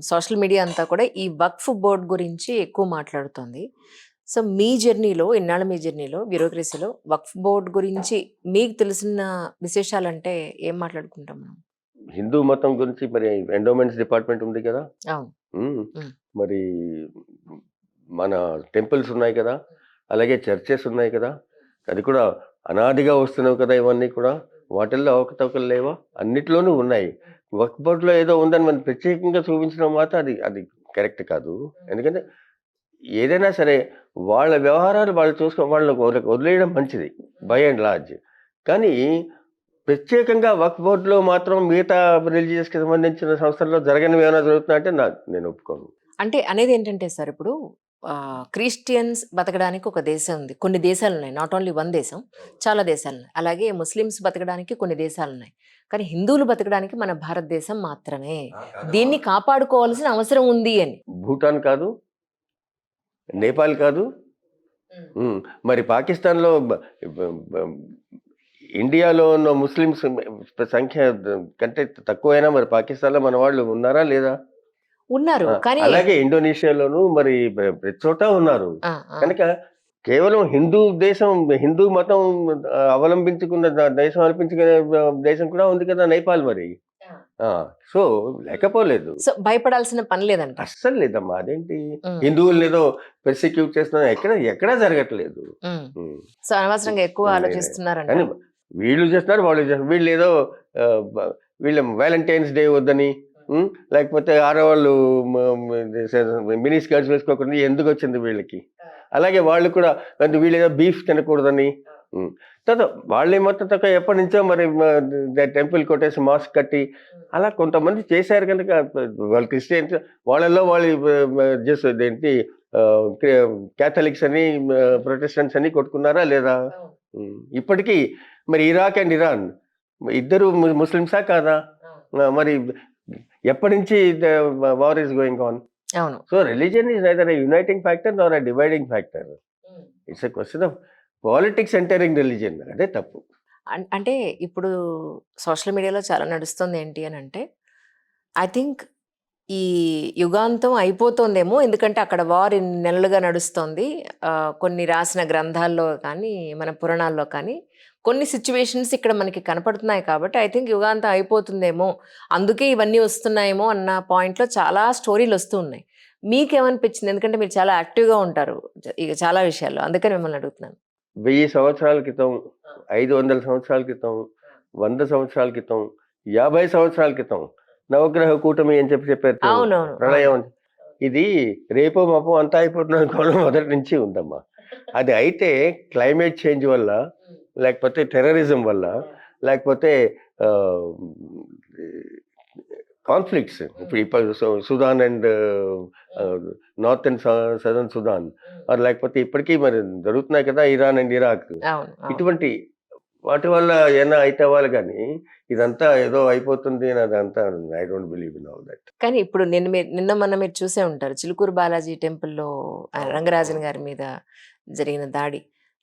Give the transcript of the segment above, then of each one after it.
Social media అంతా కూడా ఈ వక్ఫ్ బోర్డ్ గురించి ఎక్కువ మాట్లాడుతోంది. సో, మీ జర్నీలో ఇన్నాళ్ళ మీ జర్నీలో బ్యూరోక్రసీలో వక్ఫ్ బోర్డ్ గురించి మీకు తెలిసిన విశేషాలంటే ఏం మాట్లాడుకుంటాం మనం? హిందూ మతం గురించి మరి ఎండోమెంట్స్ డిపార్ట్మెంట్ ఉంది కదా. అవును. ఉమ్, హ్మ్. మరి మన టెంపుల్స్ ఉన్నాయి కదా, అలాగే చర్చెస్ ఉన్నాయి కదా, అది కూడా అనాదిగా వస్తున్నావు కదా ఇవన్నీ కూడా. వాటిల్లో అవకతవకలు లేవా? అన్నిట్లోనూ ఉన్నాయి. వక్ఫ్ బోర్డులో ఏదో ఉందని మనం ప్రత్యేకంగా చూపించడం మాత్రం అది అది కరెక్ట్ కాదు. ఎందుకంటే ఏదైనా సరే వాళ్ళ వ్యవహారాలు వాళ్ళు చూసుకో, వాళ్ళని వదిలేయడం మంచిది బై అండ్ లార్జ్. కానీ ప్రత్యేకంగా వక్ఫ్ బోర్డులో మాత్రం మిగతా రిలీజియస్కి సంబంధించిన సంస్థల్లో జరగనివి ఏమైనా జరుగుతున్నా అంటే నేను ఒప్పుకోను. అంటే అనేదేంటంటే సార్, ఇప్పుడు క్రిస్టియన్స్ బతకడానికి ఒక దేశం ఉంది. కొన్ని దేశాలున్నాయి. నాట్ ఓన్లీ వన్ దేశం. చాలా దేశాలున్నాయి. అలాగే ముస్లిమ్స్ బతకడానికి కొన్ని దేశాలున్నాయి. కానీ హిందువులు బతకడానికి మన భారతదేశం మాత్రమే. దీన్ని కాపాడుకోవాల్సిన అవసరం ఉంది అని. భూటాన్ కాదు, నేపాల్ కాదు, మరి పాకిస్తాన్‌లో ఇండియాలో ఉన్న ముస్లిమ్స్ సంఖ్య కంటే తక్కువైనా మరి పాకిస్తాన్‌లో మన వాళ్ళు ఉన్నారా లేదా? ఉన్నారు. కానీ అలాగే ఇండోనేషియాలోను మరి ప్రతి చోట ఉన్నారు. కనుక కేవలం హిందూ మతం అవలంబించుకున్న దేశం అనిపించుకునే దేశం కూడా ఉంది కదా నేపాల్ మరి. సో లేకపోలేదు. సో భయపడాల్సిన పని లేదంట. అస్సలు లేదమ్మా. అదేంటి హిందువుల్ని ఏదో పెర్సిక్యూట్ చేస్తున్నా ఎక్కడా జరగట్లేదు. సో అనవసరంగా ఎక్కువ ఆలోచిస్తున్నారంట. కానీ వీళ్ళు చేస్తున్నారు, వాళ్ళు చేస్తున్నారు. వీళ్ళు ఏదో వీళ్ళ వ్యాలంటైన్స్ డే వద్దని, లేకపోతే ఆడవాళ్ళు మినీ స్కర్ట్స్ వేసుకోకుండా ఎందుకు వచ్చింది వీళ్ళకి. అలాగే వాళ్ళు కూడా వీళ్ళు ఏదో బీఫ్ తినకూడదని. తర్వాత వాళ్ళు ఏమవుతుంది తక్కువ ఎప్పటి నుంచో మరి టెంపుల్ కొట్టేసి మాస్క్ కట్టి అలా కొంతమంది చేశారు కనుక వాళ్ళు క్రిస్టియన్స్ వాళ్ళల్లో వాళ్ళు జస్ట్ ఏంటి క్యాథలిక్స్ అని ప్రొటెస్టెంట్స్ అని కొట్టుకున్నారా లేదా? ఇప్పటికీ మరి ఇరాక్ అండ్ ఇరాన్ ఇద్దరు ముస్లిమ్సా కాదా? మరి ఎప్పటి నుంచి war is going on? So religion is neither a uniting factor nor a dividing factor. It's a question of politics entering religion. అదే తప్పు. అంటే ఇప్పుడు సోషల్ మీడియాలో చాలా నడుస్తుంది ఏంటి అని అంటే, ఐ థింక్ ఈ యుగాంతం అయిపోతుందేమో. ఎందుకంటే అక్కడ వార్ నెలలుగా నడుస్తుంది. కొన్ని రాసిన గ్రంథాల్లో కానీ మన పురాణాల్లో కానీ కొన్ని సిచ్యువేషన్స్ ఇక్కడ మనకి కనపడుతున్నాయి కాబట్టి ఐ థింక్ యుగాంతం అయిపోతుందేమో, అందుకే ఇవన్నీ వస్తున్నాయేమో అన్న పాయింట్లో చాలా స్టోరీలు వస్తూ ఉన్నాయి. మీకేమనిపించింది? ఎందుకంటే మీరు చాలా యాక్టివ్గా ఉంటారు ఇక చాలా విషయాల్లో, అందుకని మిమ్మల్ని అడుగుతున్నాను. 1000 సంవత్సరాల క్రితం, 500 సంవత్సరాల క్రితం, 100 సంవత్సరాల క్రితం, 50 సంవత్సరాల క్రితం నవగ్రహ కూటమి అని చెప్పారు. ప్రళయం ఇది రేపో మాపో అంతా అయిపోతుంది అనుకోవడం మొదటి నుంచి ఉందమ్మా. అది అయితే క్లైమేట్ చేంజ్ వల్ల, లేకపోతే టెర్రరిజం వల్ల, లేకపోతే కాన్ఫ్లిక్ట్స్, ఇప్పుడు Sudan and north and southern Sudan, లేకపోతే ఇప్పటికీ మరి జరుగుతున్నాయి కదా ఇరాన్ అండ్ ఇరాక్. ఇటువంటి వాటి వల్ల ఏమైనా అయితే అవ్వాలి, కానీ ఇదంతా ఏదో అయిపోతుంది అని అదంతా I don't believe in all that. కానీ ఇప్పుడు నిన్న మొన్న మీరు చూసే ఉంటారు చిలుకూరు బాలాజీ టెంపుల్లో రంగరాజన్ గారి మీద జరిగిన దాడి.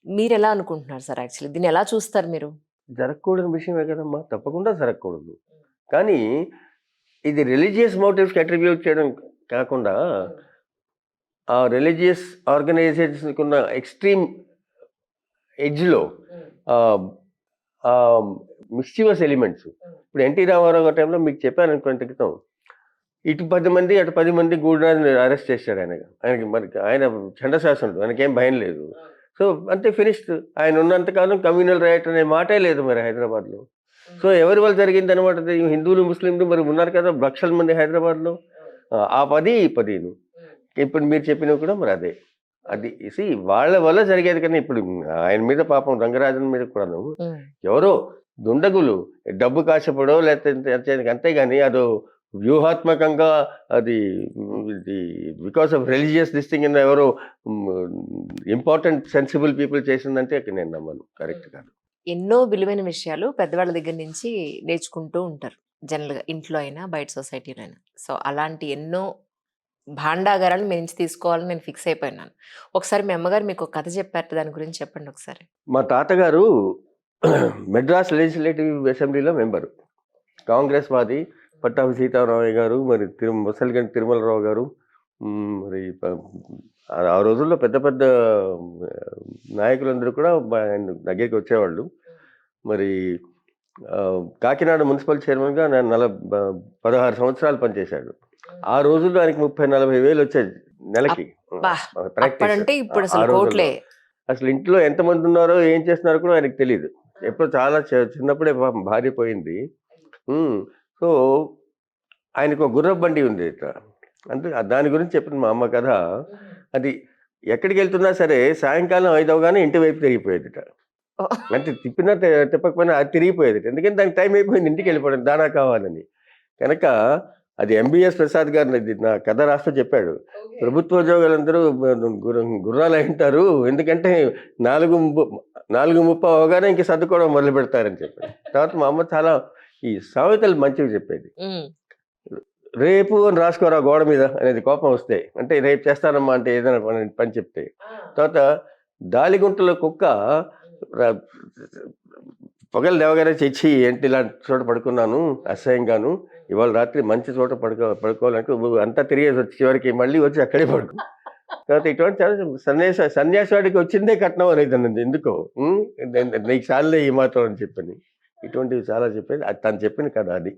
మీరు ఎలా అనుకుంటున్నారు సార్? యాక్చువల్లీ దీన్ని ఎలా చూస్తారు మీరు? జరగకూడని విషయమే కదమ్మా, తప్పకుండా జరగకూడదు. కానీ ఇది రిలీజియస్ మోటివ్స్కి అట్రిబ్యూట్ చేయడం కాకుండా ఆ రిలీజియస్ ఆర్గనైజేషన్కి ఉన్న ఎక్స్ట్రీమ్ ఎడ్జ్లో మిస్చివస్ ఎలిమెంట్స్. ఇప్పుడు ఎన్టీ రామారావు గారి టైంలో మీకు చెప్పాను అనుకోండి క్రితం, ఇటు 10 మంది అటు 10 మంది గూఢాన్ని అరెస్ట్ చేశాడు. ఆయనకి మరి ఆయన చండశాసనుడు, ఆయనకేం భయం లేదు. సో అంతే, ఫినిష్డ్. ఆయన ఉన్నంతకాలం కమ్యూనల్ రైట్ అనే మాటే లేదు మరి హైదరాబాద్లో. సో ఎవరి వల్ల జరిగింది అనమాట? హిందువులు ముస్లింలు మరి ఉన్నారు కదా లక్షల మంది హైదరాబాద్లో. ఆ 10 ఈ 10 ఇప్పుడు మీరు చెప్పినవి కూడా మరి అదే. అది వాళ్ళ వల్ల జరిగేది. కానీ ఇప్పుడు ఆయన మీద పాపం రంగరాజన్ మీద కూడాను ఎవరో దుండగులు డబ్బు కాశపడో లేకపోతే అంతేగాని అదో వ్యూహాత్మకంగా అది బికాస్ ఆఫ్ రిలీజియస్ దిస్టింగ్ ఎవరో ఇంపార్టెంట్ సెన్సిబుల్ పీపుల్ చేసిందంటే నేను నమ్మను, కరెక్ట్ కాదు. ఎన్నో విలువైన విషయాలు పెద్దవాళ్ళ దగ్గర నుంచి నేర్చుకుంటూ ఉంటారు జనరల్గా, ఇంట్లో అయినా బయట సొసైటీలో అయినా. సో అలాంటి ఎన్నో భాండాగారాలు మీ నుంచి తీసుకోవాలని నేను ఫిక్స్ అయిపోయినాను. ఒకసారి మీ అమ్మగారు మీకు ఒక కథ చెప్పారు, దాని గురించి చెప్పండి ఒకసారి. మా తాతగారు మెడ్రాస్ లెజిస్లేటివ్ అసెంబ్లీలో మెంబరు, కాంగ్రెస్ వాది, పట్టాభి సీతారామయ్య గారు, మరి ముసలిగంటి తిరుమలరావు గారు, మరి ఆ రోజుల్లో పెద్ద పెద్ద నాయకులందరూ కూడా ఆయన దగ్గరికి వచ్చేవాళ్ళు. మరి కాకినాడ మున్సిపల్ చైర్మన్గా 16 సంవత్సరాలు పనిచేశాడు. ఆ రోజుల్లో ఆయనకి 30-40 వేలు వచ్చేది నెలకి ప్రాక్టీస్. అప్పుడంటే ఇప్పుడు ఆ అసలు రోజుల్లో కోట్లే. అసలు ఇంట్లో ఎంతమంది ఉన్నారో ఏం చేస్తున్నారో కూడా ఆయనకు తెలియదు. ఎప్పుడు చాలా చిన్నప్పుడే పాపం భార్య పోయింది. సో ఆయనకు ఒక గుర్రపు బండి ఉంది ఇట్లా. అంటే దాని గురించి చెప్పింది మా అమ్మ కథ. అది ఎక్కడికి వెళ్తున్నా సరే సాయంకాలం 5 అవగానే ఇంటి వైపు తిరిగిపోయేదిట. అంటే తిప్పినా తిప్పకపోయినా అది తిరిగిపోయేది. ఎందుకంటే దానికి టైం అయిపోయింది, ఇంటికి వెళ్ళిపోవడం దానా కావాలని. కనుక అది ఎంబీఎస్ ప్రసాద్ గారిని నా కథ రాస్తూ చెప్పాడు. ప్రభుత్వ ఉద్యోగులందరూ గుర్రాలు అయి ఉంటారు, ఎందుకంటే 4:30 అవగానే ఇంక సర్దుకోవడం మొదలు పెడతారని చెప్పాడు. తర్వాత మా అమ్మ చాలా ఈ సామెతలు మంచివి చెప్పేది. రేపు అని రాసుకోరా గోడ మీద అనేది కోపం వస్తే, అంటే రేపు చేస్తానమ్మా అంటే ఏదైనా పని చెప్తే. తర్వాత దాలిగుంటలో కుక్క పొగలు లేవగానే తెచ్చి ఏంటి ఇలాంటి చోట పడుకున్నాను అసహ్యంగాను, ఇవాళ రాత్రి మంచి చోట పడుకోవాలంటే అంతా తిరిగేసి వచ్చి చివరికి మళ్ళీ వచ్చి అక్కడే పడుకో. తర్వాత ఇటువంటి చాలా సన్యాసాడికి వచ్చిందే కట్నం అనేది అన్నది ఎందుకో, నీకు చాలే ఈ మాత్రం అని చెప్పని. ఇటువంటివి చాలా చెప్పేది. అది తను చెప్పిన కదా అది.